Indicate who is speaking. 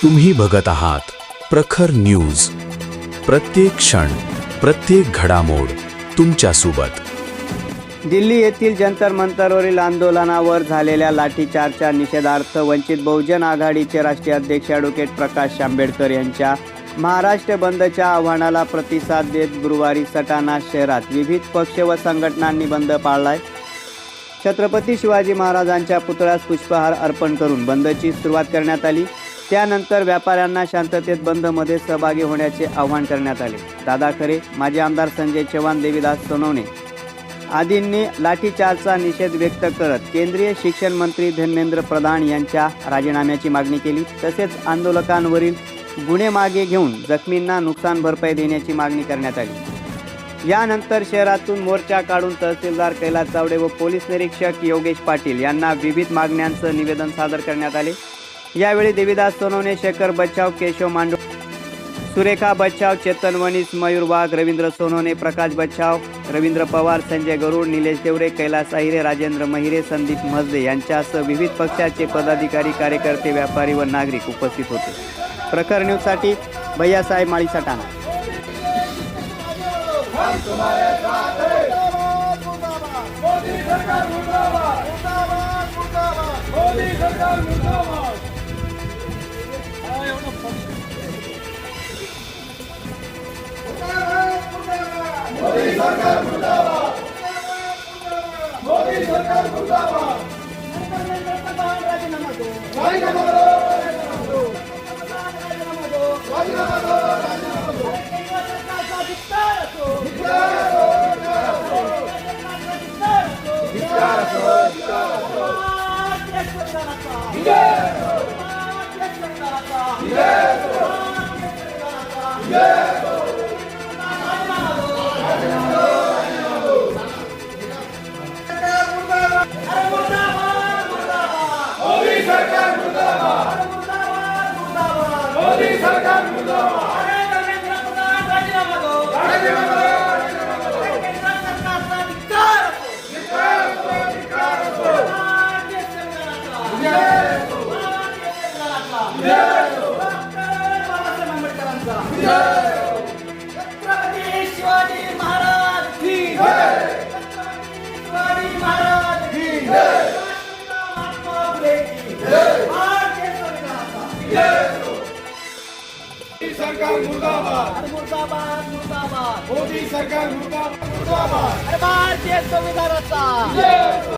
Speaker 1: तुम्ही बघत आहात प्रखर न्यूज. प्रत्येक क्षण, प्रत्येक घडामोड तुमच्या सोबत.
Speaker 2: दिल्ली येथील जंतर मंतरवरील आंदोलनावर झालेल्या लाठीचार्जच्या निषेधार्थ वंचित बहुजन आघाडीचे राष्ट्रीय अध्यक्ष ॲडव्होकेट प्रकाश आंबेडकर यांच्या महाराष्ट्र बंदच्या आव्हानाला प्रतिसाद देत गुरुवारी सटाणा शहरात विविध पक्ष व संघटनांनी बंद पाळलाय. छत्रपती शिवाजी महाराजांच्या पुतळ्यास पुष्पहार अर्पण करून बंदची सुरुवात करण्यात आली. त्यानंतर व्यापाऱ्यांना शांततेत बंदमध्ये सहभागी होण्याचे आवाहन करण्यात आले. दादा खरे, माजी आमदार संजय चव्हाण, देवीदास सोनवणे आदींनी लाठीचार्जचा निषेध व्यक्त करत केंद्रीय शिक्षण मंत्री धर्मेंद्र प्रधान यांच्या राजीनाम्याची मागणी केली. तसेच आंदोलकांवरील गुन्हे मागे घेऊन जखमींना नुकसान भरपाई देण्याची मागणी करण्यात आली. यानंतर शहरातून मोर्चा काढून तहसीलदार कैलास चावडे व पोलीस निरीक्षक योगेश पाटील यांना विविध मागण्यांचं निवेदन सादर करण्यात आले. यावेळी देवीदास सोनवणे, शेखर बच्चाव, केशव मांडो, सुरेखा बच्चाव, चेतन वनीस, मयूर वाघ, रवींद्र सोनवणे, प्रकाश बच्चाव, रवींद्र पवार, संजय गरुड, निलेश देवरे, कैलास अहिरे, राजेंद्र महिरे, संदीप मजदे यांच्यासह विविध पक्षाचे पदाधिकारी, कार्यकर्ते, व्यापारी व नागरिक उपस्थित होते. प्रखर न्यूजसाठी भैयासाहेब माळी, सटाणा.
Speaker 3: सरकार मुर्दाबाद, मुर्दाबाद, मुर्दाबाद. मोदी सरकार मुर्दाबाद, मुर्दाबाद. भारतीय संविधानाचा